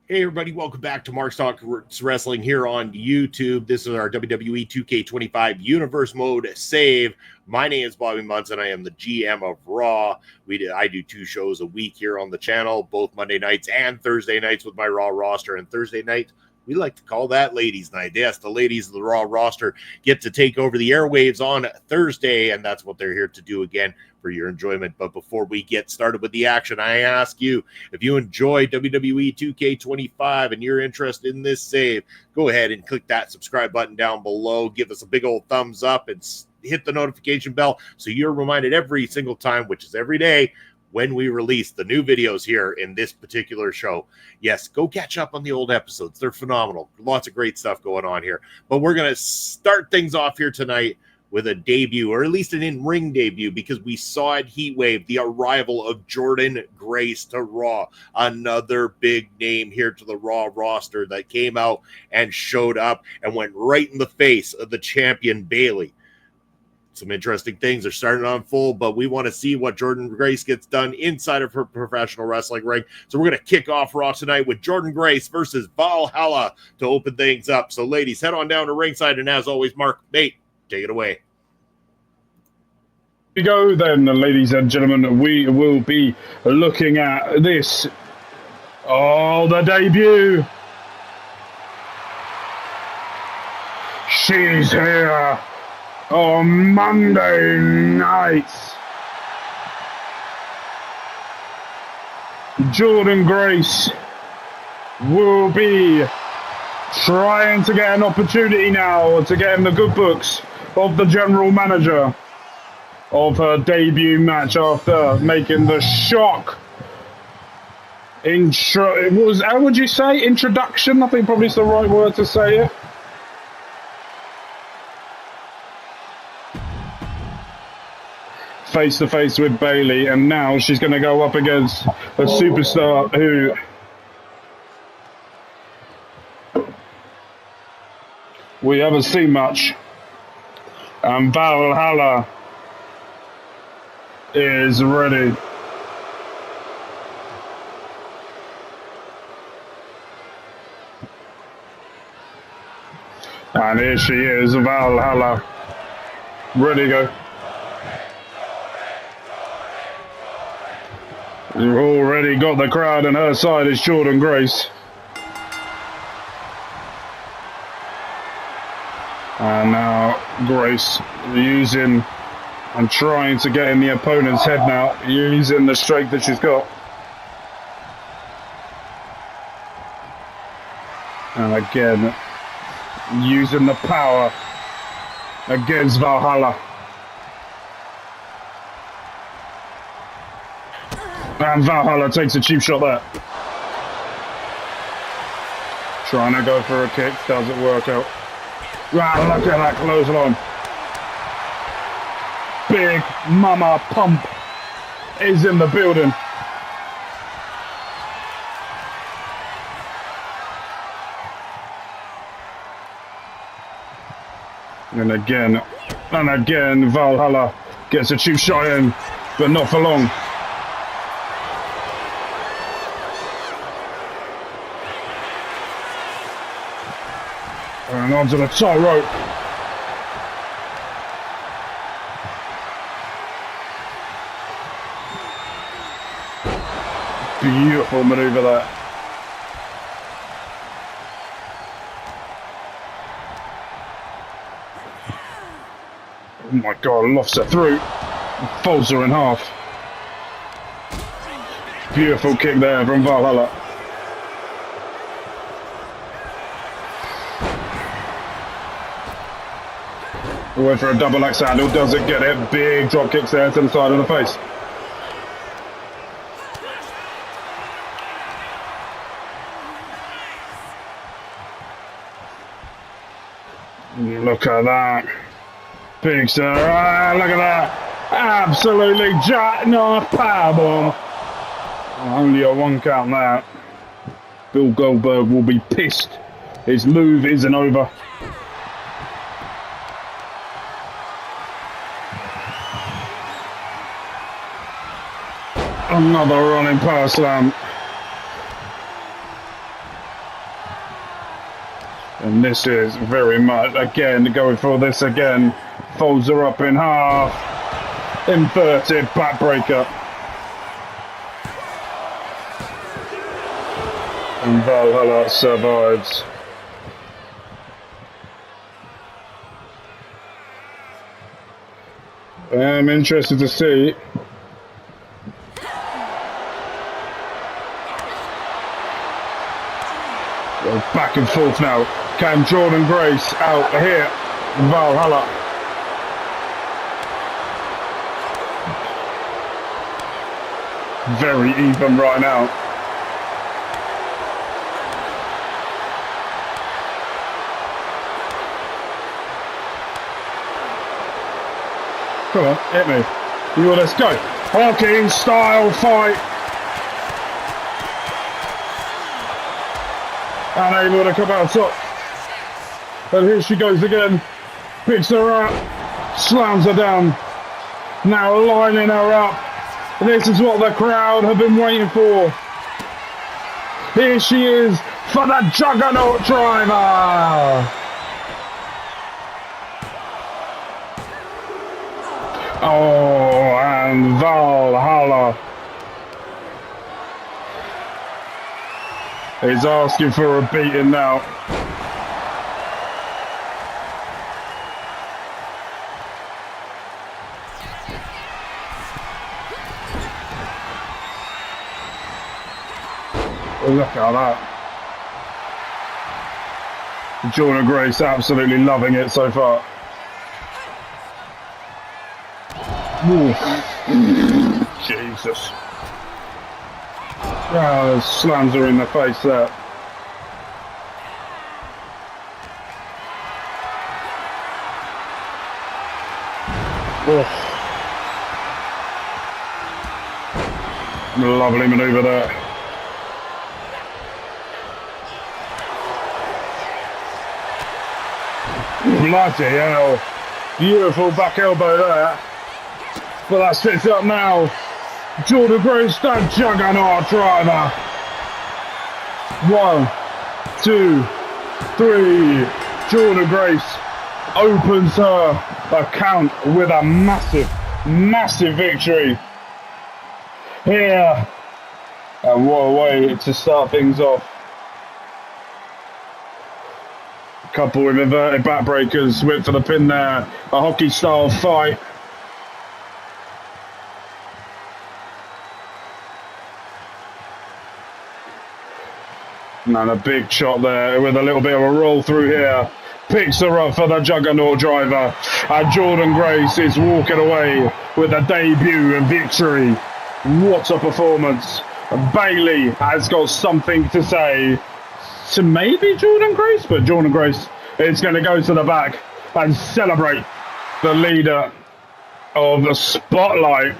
Hey everybody, welcome back to Mark's Talks Wrestling here on YouTube. This is our WWE 2K25 Universe Mode save. My name is Bobby Munson. I am the GM of Raw. I do 2 shows a week here on the channel, both Monday nights and Thursday nights with my Raw roster. And Thursday night, we like to call that Ladies Night. Yes, the ladies of the Raw roster get to take over the airwaves on Thursday, and that's what they're here to do again for your enjoyment. But before we get started with the action, I ask you, if you enjoy WWE 2K25 and you're interested in this save, go ahead and click that subscribe button down below. Give us a big old thumbs up and hit the notification bell so you're reminded every single time, which is every day, when we release the new videos here in this particular show. Yes, go catch up on the old episodes. They're phenomenal. Lots of great stuff going on here. But we're going to start things off here tonight with a debut, or at least an in-ring debut, because we saw at Heatwave the arrival of Jordynne Grace to Raw, another big name here to the Raw roster that came out and showed up and went right in the face of the champion Bayley. Some interesting things are starting to unfold, but we want to see what Jordynne Grace gets done inside of her professional wrestling ring. So we're going to kick off Raw tonight with Jordynne Grace versus Valhalla to open things up. So ladies, head on down to ringside, and as always, Mark, Nate, take it away. We go then, ladies and gentlemen. We will be looking at this. Oh, the debut. She's here on Monday nights. Jordynne Grace will be trying to get an opportunity now to get in the good books of the general manager of her debut match after making the shock how would you say, introduction? I think probably is the right word to say it. Face to face with Bayley, and now she's going to go up against a superstar who we haven't seen much. And Valhalla is ready. And here she is, Valhalla. Ready to go. You've already got the crowd on her side as Jordynne Grace. And now Grace using and trying to get in the opponent's head now, using the strength that she's got. And again, using the power against Valhalla. And Valhalla takes a cheap shot there. Trying to go for a kick, doesn't work out. Wow, look at that clothesline. Big Mama Pump is in the building. And again, Valhalla gets a cheap shot in, but not for long. And onto the top rope. Beautiful maneuver there. Oh my God, lofts her through. Folds her in half. Beautiful kick there from Valhalla. Went for a double axe handle, doesn't get it. Big drop kicks there to the side of the face. Look at that. Big sir. Ah, look at that. Absolutely jackknife powerbomb. Only a 1 count there. Bill Goldberg will be pissed. His move isn't over. Another running power slam. And this is very much, again, going for this again. Folds her up in half. Inverted backbreaker. And Valhalla survives. I'm interested to see. Back and forth now. Can Jordynne Grace out here? Valhalla. Very even right now. Come on, hit me. You want us go? Hawking style fight. Unable to come out top. And here she goes again. Picks her up. Slams her down. Now lining her up. This is what the crowd have been waiting for. Here she is for the Juggernaut driver. Oh, and Valhalla is asking for a beating now. Look at that. Jordynne Grace absolutely loving it so far. Ooh. Jesus. Oh, slams her in the face there. Oh. Lovely manoeuvre there. Bloody hell. Beautiful back elbow there. But that sets up now. Jordynne Grace, that Juggernaut driver. 1, 2, 3. Jordynne Grace opens her account with a massive victory here. And what a way to start things off. Couple with inverted backbreakers, went for the pin there. A hockey style fight. And a big shot there with a little bit of a roll through here. Picks her up for the Juggernaut driver. And Jordynne Grace is walking away with a debut and victory. What a performance. Bayley has got something to say to maybe Jordynne Grace, but Jordynne Grace is going to go to the back and celebrate the leader of the Spotlight.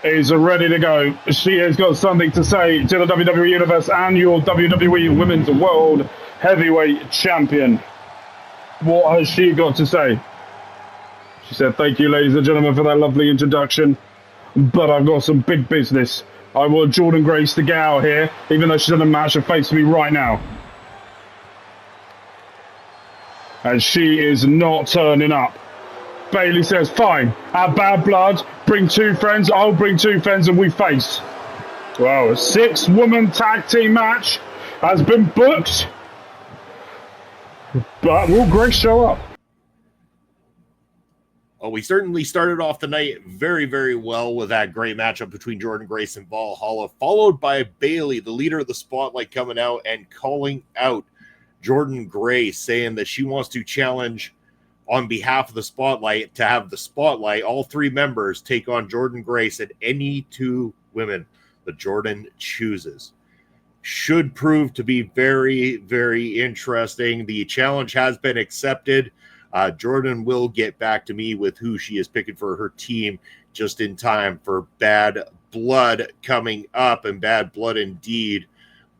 Is ready to go. She has got something to say to the WWE Universe and your WWE Women's World Heavyweight Champion. What has she got to say? She said, "Thank you, ladies and gentlemen, for that lovely introduction, but I've got some big business. I want Jordynne Grace to get out here, even though she's in a match and face me right now." And she is not turning up. Bayley says, "Fine, have bad blood, bring 2 friends, I'll bring 2 friends and we face." Well, a 6-woman tag team match has been booked. But will Grace show up? Well, we certainly started off the night very, very well with that great matchup between Jordynne Grace and Valhalla, followed by Bayley, the leader of the Spotlight, coming out and calling out Jordynne Grace, saying that she wants to challenge on behalf of the Spotlight to have the Spotlight, all 3 members, take on Jordynne Grace and any 2 women that Jordynne chooses. Should prove to be very, very interesting. The challenge has been accepted. Jordynne will get back to me with who she is picking for her team just in time for Bad Blood coming up, and Bad Blood indeed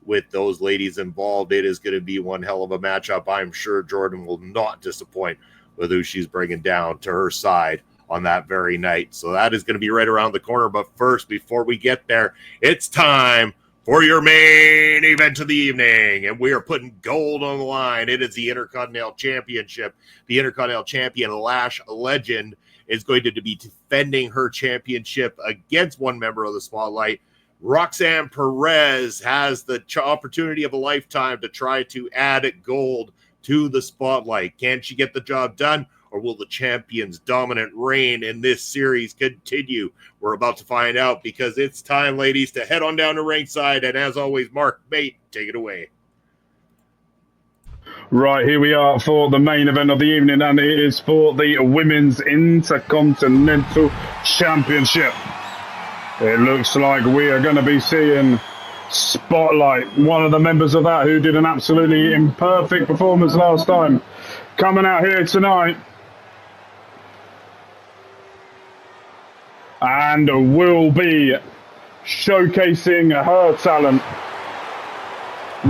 with those ladies involved. It is going to be one hell of a matchup. I'm sure Jordynne will not disappoint with who she's bringing down to her side on that very night. So that is going to be right around the corner. But first, before we get there, it's time For your main event of the evening, and we are putting gold on the line. It is the Intercontinental Championship. The Intercontinental Champion, Lash Legend, is going to be defending her championship against one member of the Spotlight. Roxanne Perez has the opportunity of a lifetime to try to add gold to the Spotlight. Can she get the job done, or will the champion's dominant reign in this series continue? We're about to find out, because it's time, ladies, to head on down to ringside. And as always, Mark Bate, take it away. Right, here we are for the main event of the evening, and it is for the Women's Intercontinental Championship. It looks like we are going to be seeing Spotlight, one of the members of that who did an absolutely imperfect performance last time, coming out here tonight. And will be showcasing her talent.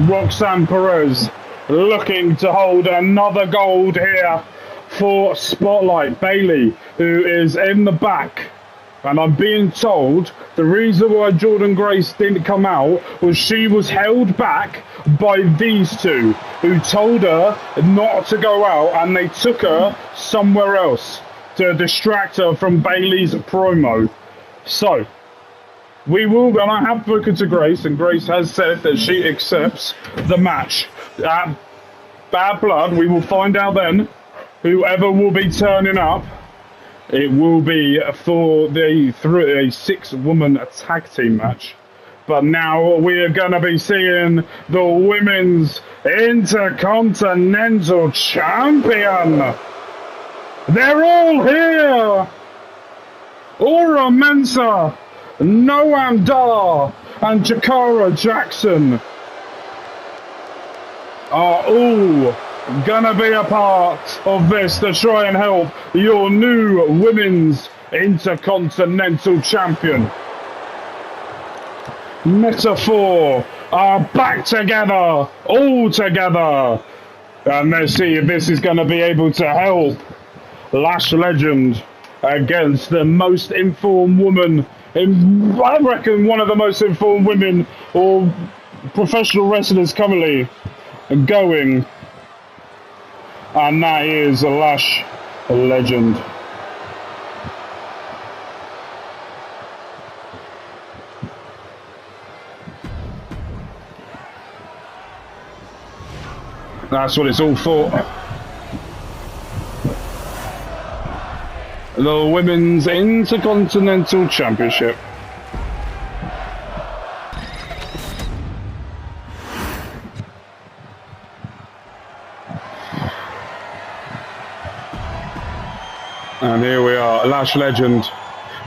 Roxanne Perez looking to hold another gold here for Spotlight. Bayley, who is in the back. And I'm being told the reason why Jordynne Grace didn't come out was she was held back by these two, who told her not to go out, and they took her somewhere else to distract her from Bayley's promo. So, we will, and I have spoken to Grace, and Grace has said that she accepts the match. Bad Blood, we will find out then. Whoever will be turning up, it will be for a 6-woman tag team match. But now we are going to be seeing the Women's Intercontinental Champion. They're all here. Aura Mensah, Noam Dar, and Jakara Jackson are all gonna be a part of this to try and help your new Women's Intercontinental Champion. Metaphor are back together, all together. And let's see if this is going to be able to help Lash Legend against the most informed woman, I reckon one of the most informed women or professional wrestlers currently going. And that is Lash Legend. That's what it's all for. The Women's Intercontinental Championship. And here we are, Lash Legend,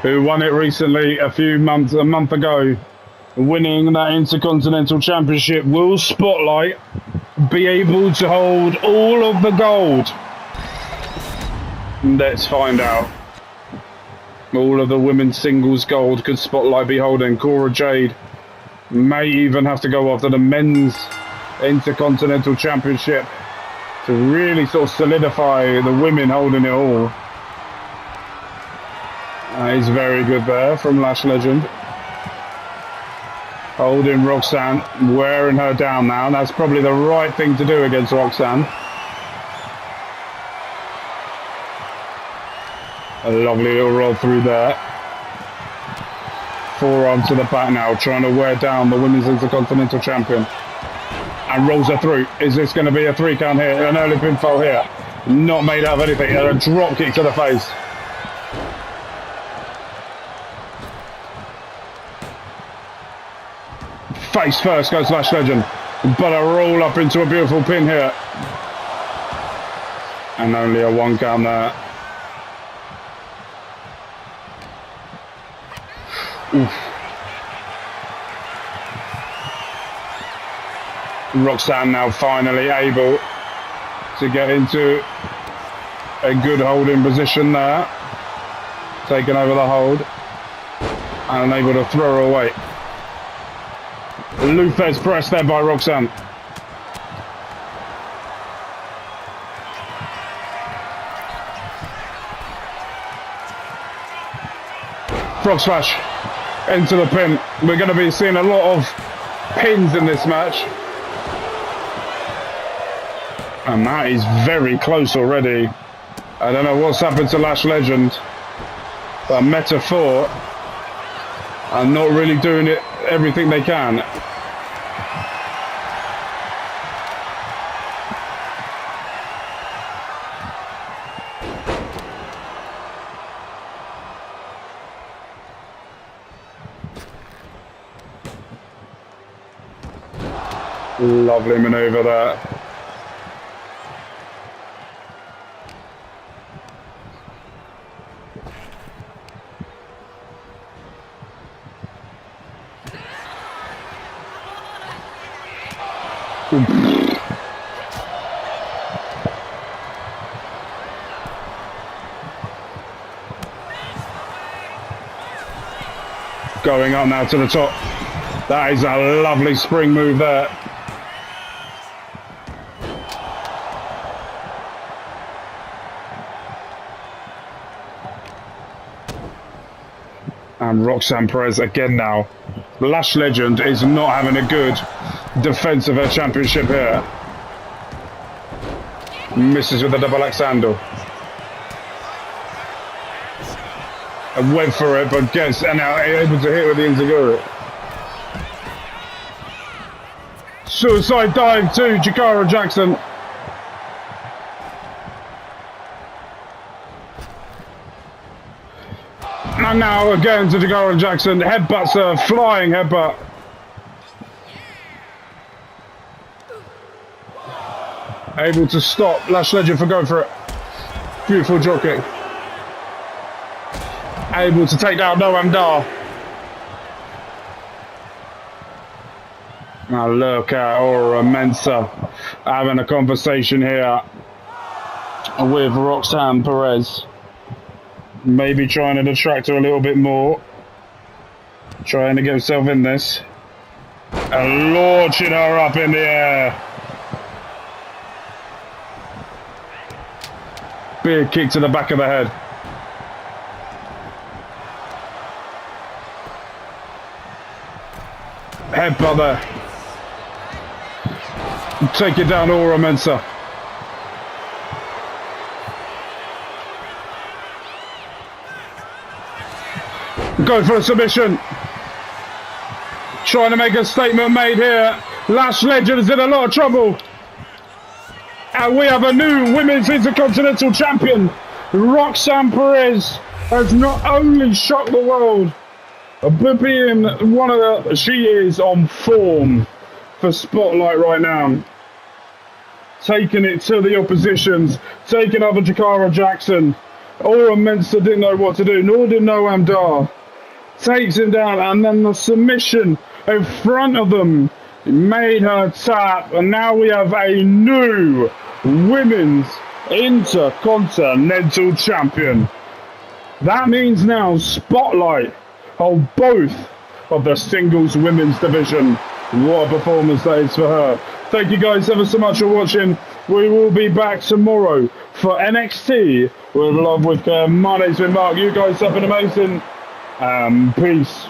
who won it recently a month ago, winning that Intercontinental Championship. Will Spotlight be able to hold all of the gold? Let's find out. All of the women's singles gold could Spotlight be holding. Cora Jade may even have to go after the men's Intercontinental Championship to really sort of solidify the women holding it all. He's very good there from Lash Legend. Holding Roxanne, wearing her down now. That's probably the right thing to do against Roxanne. A lovely little roll through there. Forearm to the back now, trying to wear down the Women's Intercontinental Champion. And rolls her through. Is this going to be a 3 count here? An early pinfall here. Not made out of anything. A drop kick to the face. Face first goes Lash Legend, but a roll up into a beautiful pin here. And only a 1 count there. Oof. Roxanne now finally able to get into a good holding position there. Taking over the hold. And unable to throw her away. Luthez press there by Roxanne. Frog splash into the pin. We're going to be seeing a lot of pins in this match. And that is very close already. I don't know what's happened to Lash Legend, but Meta4 are not really doing it everything they can. Lovely maneuver there. Going up now to the top. That is a lovely spring move there. And Roxanne Perez again now. Lash Legend is not having a good defense of her championship here. Misses with the double axe handle. And went for it, but gets and now able to hit with the Inzaguri. Suicide dive to Jakara Jackson. And now again to Jakara Jackson. Headbutts a flying headbutt. Able to stop Lash Legend from going for it. Beautiful drop kick. Able to take down Noam Dar. Now look at Aura Mensa having a conversation here with Roxanne Perez. Maybe trying to distract her a little bit more. Trying to get herself in this. And launching her up in the air. Big kick to the back of the head. Headbutt there. Take it down, Aura Mensa. Going for a submission. Trying to make a statement made here. Lash Legend is in a lot of trouble. And we have a new Women's Intercontinental Champion. Roxanne Perez has not only shocked the world, but being one of the... She is on form for Spotlight right now. Taking it to the oppositions. Taking over Jakara Jackson. Aura Mensa didn't know what to do, nor did Noam Dar. Takes him down, and then the submission in front of them made her tap, and now we have a new Women's Intercontinental Champion. That means now Spotlight hold both of the singles women's division. What a performance that is for her. Thank you guys ever so much for watching. We will be back tomorrow for NXT with Love with Care. My name's been Mark. You guys have been amazing. Peace.